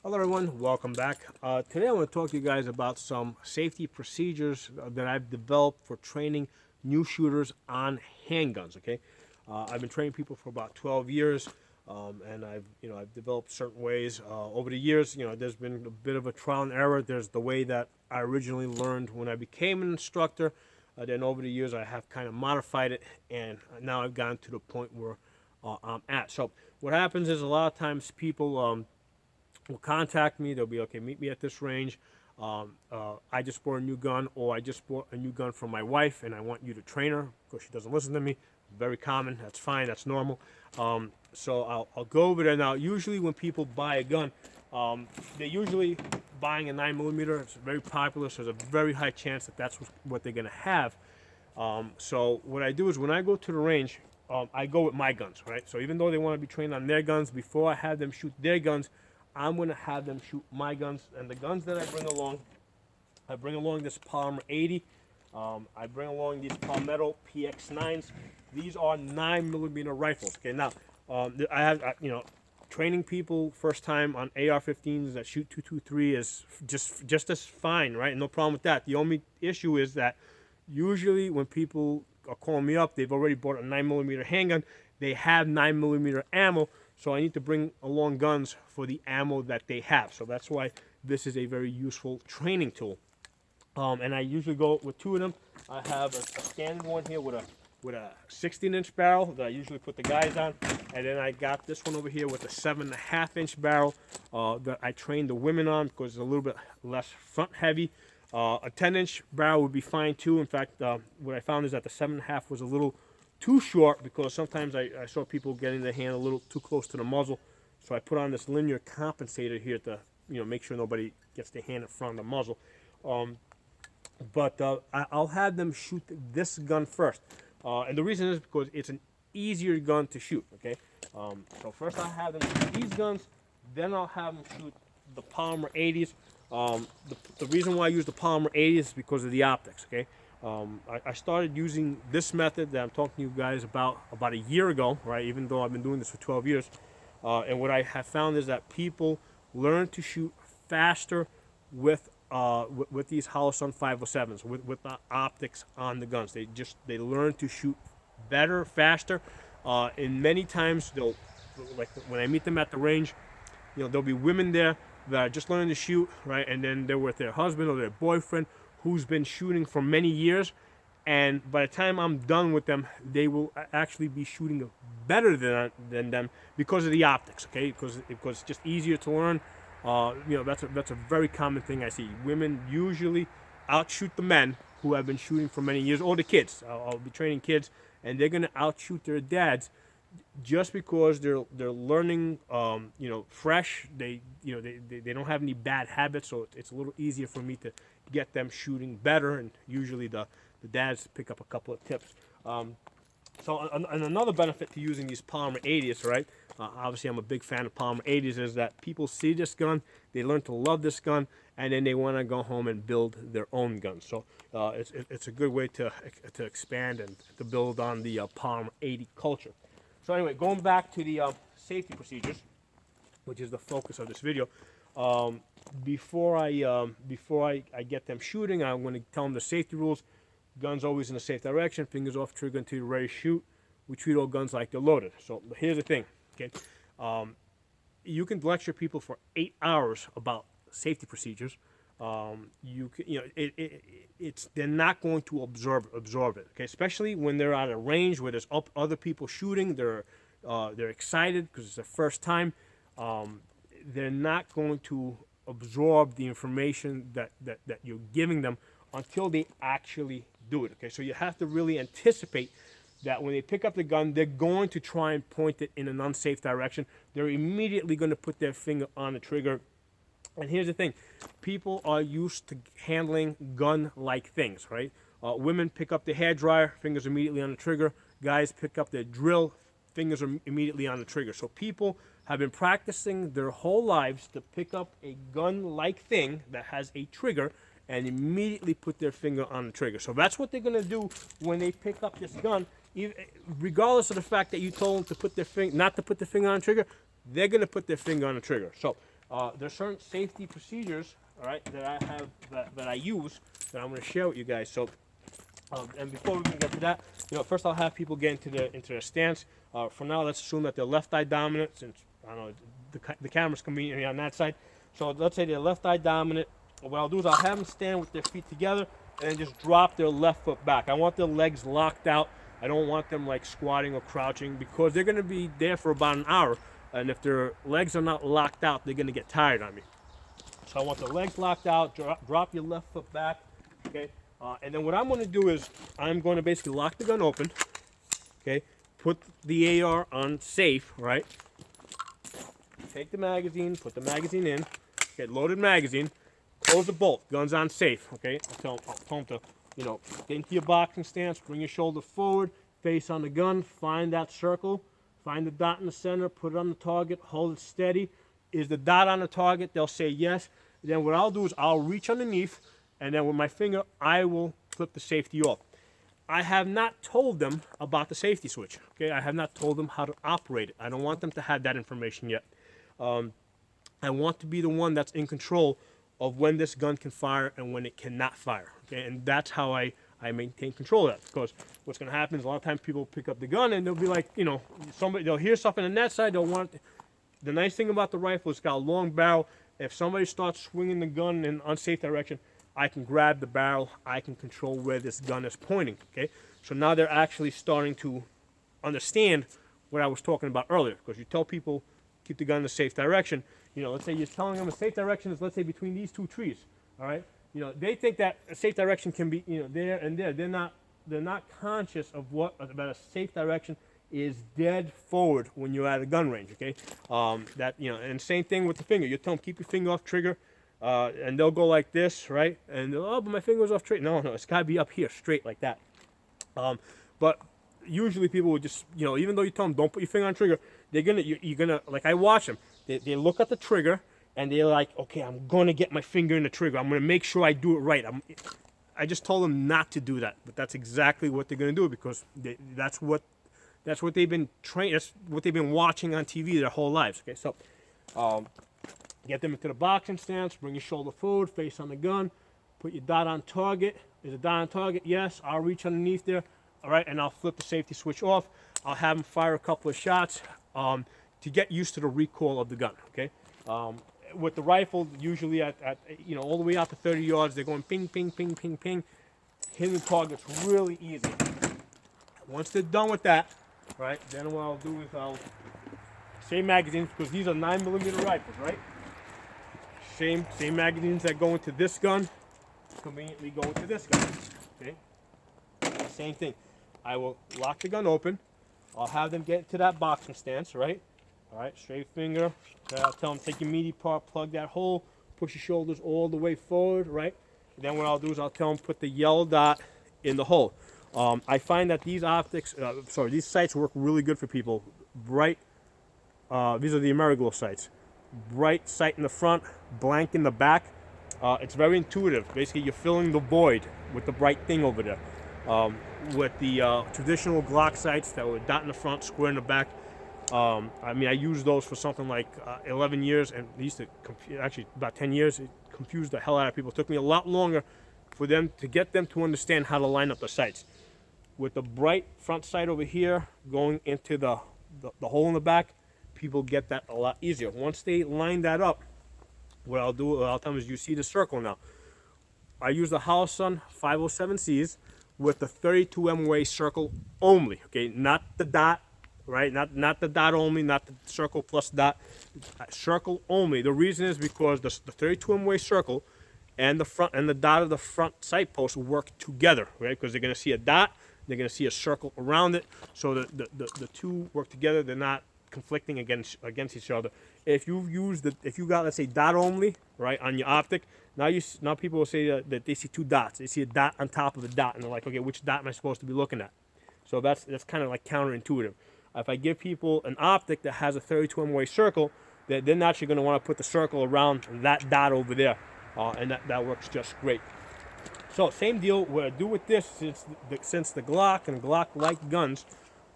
Hello everyone, welcome back. Today I want to talk to you guys about some safety procedures that I've developed for training new shooters on handguns. Okay, I've been training people for about 12 years, and I've developed certain ways over the years. There's been a bit of a trial and error. There's the way that I originally learned when I became an instructor. Then over the years I have kind of modified it, and now I've gotten to the point where I'm at. So what happens is a lot of times people will contact me. They'll be, okay, meet me at this range. I just bought a new gun, or I just bought a new gun for my wife, and I want you to train her because she doesn't listen to me. Very common. That's fine. That's normal. So I'll go over there. Now, usually when people buy a gun, they're usually buying a 9mm. It's very popular, so there's a very high chance that that's what they're going to have. So what I do is when I go to the range, I go with my guns, right? So even though they want to be trained on their guns, before I have them shoot their guns, I'm going to have them shoot my guns. And the guns that I bring along this Polymer 80. I bring along these Palmetto PX9s. These are 9mm rifles. Okay, now I have training people first time on AR-15s that shoot 223 is just as fine, right? No problem with that. The only issue is that usually when people are calling me up, they've already bought a 9mm handgun. They have 9mm ammo. So I need to bring along guns for the ammo that they have. So that's why this is a very useful training tool. And I usually go with two of them. I have a standard one here with a 16-inch barrel that I usually put the guys on. And then I got this one over here with a 7.5-inch barrel that I train the women on because it's a little bit less front heavy. A 10-inch barrel would be fine too. In fact, what I found is that the 7.5 was a little too short because sometimes I saw people getting their hand a little too close to the muzzle. So I put on this linear compensator here to make sure nobody gets their hand in front of the muzzle. But I'll have them shoot this gun first. And the reason is because it's an easier gun to shoot. Okay, so first I'll have them shoot these guns, then I'll have them shoot the Polymer 80s. The reason why I use the Polymer 80s is because of the optics. Okay. I started using this method that I'm talking to you guys about a year ago, right? Even though I've been doing this for 12 years. And what I have found is that people learn to shoot faster with these Holosun 507s, with the optics on the guns. They learn to shoot better, faster. And many times like when I meet them at the range, there'll be women there that are just learning to shoot, right? And then they're with their husband or their boyfriend who's been shooting for many years, and by the time I'm done with them, they will actually be shooting better than them because of the optics. Okay, because it's just easier to learn. That's a very common thing I see. Women usually outshoot the men who have been shooting for many years, or the kids. I'll be training kids, and they're gonna outshoot their dads just because they're learning, fresh. They don't have any bad habits, so it's a little easier for me to get them shooting better, and usually the dads pick up a couple of tips. And another benefit to using these Polymer 80s, right? Obviously, I'm a big fan of Polymer 80s, is that people see this gun, they learn to love this gun, and then they want to go home and build their own gun. So it's a good way to expand and to build on the Polymer 80 culture. So anyway, going back to the safety procedures, which is the focus of this video. Before I get them shooting, I'm going to tell them the safety rules. Guns always in the safe direction, fingers off trigger until you're ready to shoot. We treat all guns like they're loaded. So here's the thing, okay? You can lecture people for 8 hours about safety procedures. They're not going to absorb it, okay? Especially when they're at a range where there's other people shooting. They're excited because it's their first time. They're not going to absorb the information that you're giving them until they actually do it. Okay, so you have to really anticipate that when they pick up the gun, they're going to try and point it in an unsafe direction. They're immediately going to put their finger on the trigger. And here's the thing, people are used to handling gun-like things, right? Women pick up the hairdryer, fingers immediately on the trigger. Guys pick up their drill, fingers are immediately on the trigger. So people have been practicing their whole lives to pick up a gun-like thing that has a trigger and immediately put their finger on the trigger. So that's what they're going to do when they pick up this gun. Regardless of the fact that you told them to put their not to put their finger on the trigger, they're going to put their finger on the trigger. So there's certain safety procedures, all right, that I have that I use that I'm going to share with you guys. So, and before we can get to that, first I'll have people get into their stance. For now, let's assume that they're left eye dominant, since I don't know the camera's conveniently on that side. So let's say they're left eye dominant. What I'll do is I'll have them stand with their feet together and then just drop their left foot back. I want their legs locked out. I don't want them like squatting or crouching, because they're going to be there for about an hour. And if their legs are not locked out, they're going to get tired on me. So I want the legs locked out. Drop your left foot back. Okay. And then what I'm going to do is I'm going to basically lock the gun open. Okay. Put the AR on safe. Right. Take the magazine. Put the magazine in. Okay. Loaded magazine. Close the bolt. Gun's on safe. Okay. I'll tell them to, get into your boxing stance. Bring your shoulder forward. Face on the gun. Find that circle. Find the dot in the center, put it on the target, hold it steady. Is the dot on the target? They'll say yes. Then what I'll do is I'll reach underneath, and then with my finger, I will flip the safety off. I have not told them about the safety switch. Okay, I have not told them how to operate it. I don't want them to have that information yet. I want to be the one that's in control of when this gun can fire and when it cannot fire. Okay, and that's how I maintain control of that, because what's going to happen is a lot of times people pick up the gun and they'll be like, they'll hear something on that side. They'll want. The nice thing about the rifle is it's got a long barrel. If somebody starts swinging the gun in unsafe direction, I can grab the barrel. I can control where this gun is pointing. Okay, so now they're actually starting to understand what I was talking about earlier, because you tell people keep the gun in the safe direction. Let's say you're telling them a safe direction is, let's say, between these two trees. All right. They think that a safe direction can be, there and there. They're not conscious of what about a safe direction is dead forward when you're at a gun range. Okay, and same thing with the finger. You tell them keep your finger off trigger, and they'll go like this, right? And but my finger's off trigger. No, it's got to be up here, straight like that. But usually people would just, even though you tell them don't put your finger on trigger, you're gonna like I watch them. They look at the trigger. And they're like, okay, I'm going to get my finger in the trigger. I'm going to make sure I do it right. I just told them not to do that. But that's exactly what they're going to do, because that's what they've been trained. That's what they've been watching on TV their whole lives. Okay, so get them into the boxing stance. Bring your shoulder forward, face on the gun. Put your dot on target. Is a dot on target? Yes. I'll reach underneath there. All right, and I'll flip the safety switch off. I'll have them fire a couple of shots to get used to the recoil of the gun. Okay. With the rifle, usually at all the way out to 30 yards, they're going ping, ping, ping, ping, ping. Hitting the target's really easy. Once they're done with that, right, then what I'll do is same magazines, because these are 9mm rifles, right? Same magazines that go into this gun, conveniently go into this gun. Okay. Same thing. I will lock the gun open. I'll have them get into that boxing stance, right? All right, straight finger. I'll tell them take your meaty part, plug that hole, push your shoulders all the way forward, right? And then what I'll do is I'll tell them put the yellow dot in the hole. I find that these these sights work really good for people. Bright, these are the Ameriglow sights. Bright sight in the front, blank in the back. It's very intuitive. Basically, you're filling the void with the bright thing over there. With the traditional Glock sights that were dot in the front, square in the back. I used those for something like 11 years, and they used to actually about 10 years. It confused the hell out of people. It took me a lot longer for them to get them to understand how to line up the sights. With the bright front sight over here going into the hole in the back, people get that a lot easier. Once they line that up, what I'll tell them is, you see the circle now. I use the Holosun 507Cs with the 32 MOA circle only. Okay, not the dot. Right, not the dot only, not the circle plus dot, circle only. The reason is because the 32 MOA circle and the front and the dot of the front sight post work together, right? Because they're going to see a dot, they're going to see a circle around it, so the two work together. They're not conflicting against each other. If you got, let's say, dot only, right, on your optic, now people will say that they see two dots. They see a dot on top of a dot, and they're like, okay, which dot am I supposed to be looking at? So that's kind of like counterintuitive. If I give people an optic that has a 32 MOA circle, they're naturally going to want to put the circle around that dot over there, and that works just great. So same deal. What I do with this, since the Glock and Glock-like guns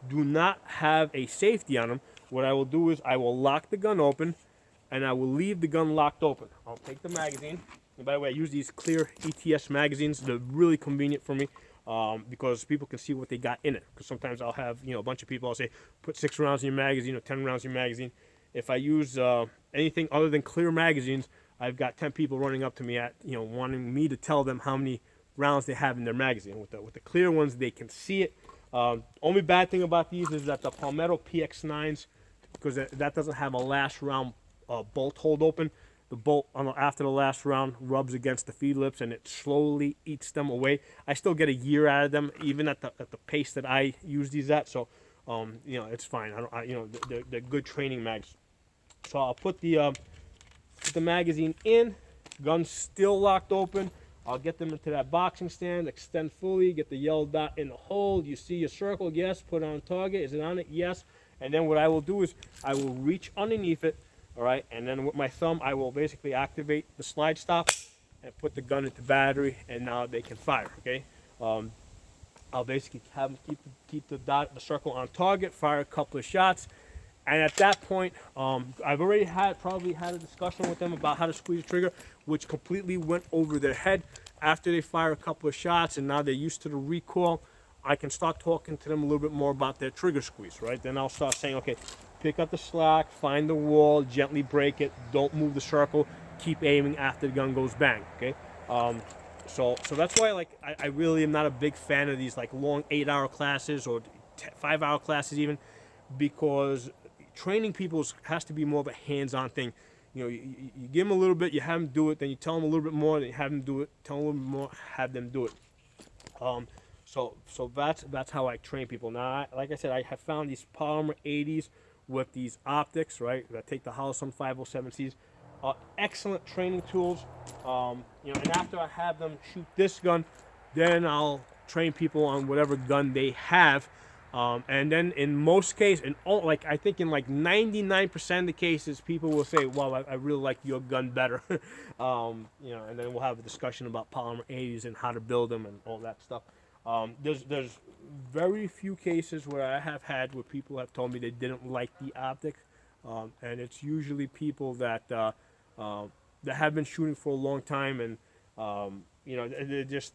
do not have a safety on them, what I will do is I will lock the gun open. and I will leave the gun locked open. I'll take the magazine. And by the way, I use these clear ETS magazines. They're really convenient for me because people can see what they got in it. Because sometimes I'll have, a bunch of people, I'll say, put 6 rounds in your magazine or 10 rounds in your magazine. If I use anything other than clear magazines, I've got 10 people running up to me wanting me to tell them how many rounds they have in their magazine. With the clear ones, they can see it. Only bad thing about these is that the Palmetto PX9s, because that doesn't have a last round bolt hold open. The bolt after the last round rubs against the feed lips and it slowly eats them away. I still get a year out of them, even at the pace that I use these at. So, it's fine. They're good training mags. So I'll put the magazine in. Gun's still locked open. I'll get them into that boxing stand, extend fully, get the yellow dot in the hole. You see your circle? Yes. Put on target. Is it on it? Yes. And then what I will do is I will reach underneath it. All right, and then with my thumb, I will basically activate the slide stop and put the gun into battery, and now they can fire. Okay, I'll basically have them keep the circle on target, fire a couple of shots, and at that point, I've already probably had a discussion with them about how to squeeze the trigger, which completely went over their head. After they fire a couple of shots, and now they're used to the recoil, I can start talking to them a little bit more about their trigger squeeze. Right, then I'll start saying, okay, pick up the slack, find the wall, gently break it, don't move the circle, keep aiming after the gun goes bang, okay? So that's why I really am not a big fan of these long 8-hour classes or 5-hour classes even, because training people has to be more of a hands-on thing. You give them a little bit, you have them do it, then you tell them a little bit more, then you have them do it, tell them a little bit more, have them do it. So that's how I train people. Now, like I said, I have found these Polymer 80s with these optics, right, that take the Holosun 507Cs, excellent training tools. And after I have them shoot this gun, then I'll train people on whatever gun they have. And then in most cases, I think in 99% of the cases, people will say, "Wow, I really like your gun better." And then we'll have a discussion about Polymer 80s and how to build them and all that stuff. There's very few cases where I have had where people have told me they didn't like the optics, and it's usually people that have been shooting for a long time, and they just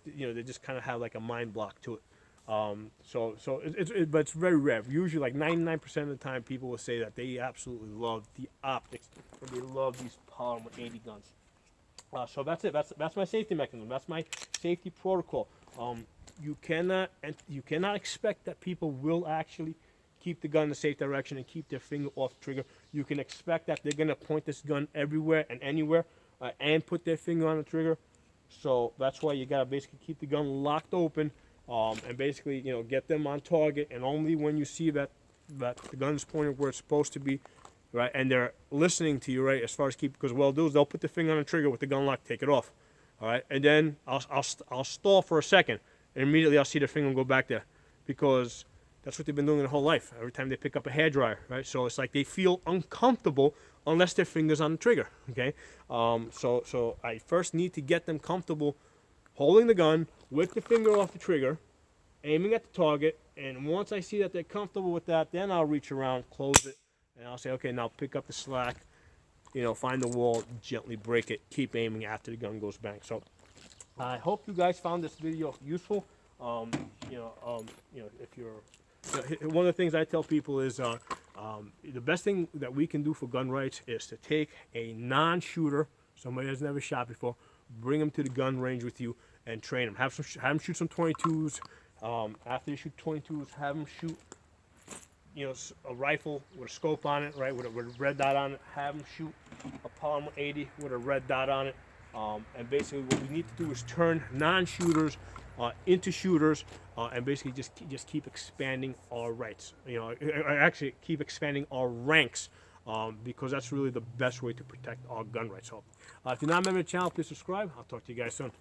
kind of have a mind block to it. But it's very rare. Usually 99% of the time, people will say that they absolutely love the optics, or they love these Polymer 80 guns. So that's it. That's my safety mechanism. That's my safety protocol. You cannot expect that people will actually keep the gun in the safe direction and keep their finger off the trigger. You can expect that they're gonna point this gun everywhere and anywhere and put their finger on the trigger. So that's why you gotta basically keep the gun locked open and basically get them on target. And only when you see that the gun's pointed where it's supposed to be, right, and they're listening to you, right, as far as because what they'll do is they'll put the finger on the trigger with the gun locked, take it off, all right, and then I'll stall for a second. And immediately I'll see their finger go back there, because that's what they've been doing their whole life. Every time they pick up a hairdryer, right? So it's like they feel uncomfortable unless their finger's on the trigger, okay? So I first need to get them comfortable holding the gun with the finger off the trigger, aiming at the target, and once I see that they're comfortable with that, then I'll reach around, close it, and I'll say, okay, now pick up the slack, find the wall, gently break it, keep aiming after the gun goes bang. So I hope you guys found this video useful. If you're, one of the things I tell people is the best thing that we can do for gun rights is to take a non-shooter, somebody that's never shot before, bring them to the gun range with you and train them. Have them shoot some 22s. After you shoot 22s, have them shoot, a rifle with a scope on it, right, with a red dot on it. Have them shoot a Polymer 80 with a red dot on it. And basically what we need to do is turn non-shooters into shooters, and basically just keep expanding our rights. Actually keep expanding our ranks, because that's really the best way to protect our gun rights. So if you're not a member of the channel, please subscribe. I'll talk to you guys soon.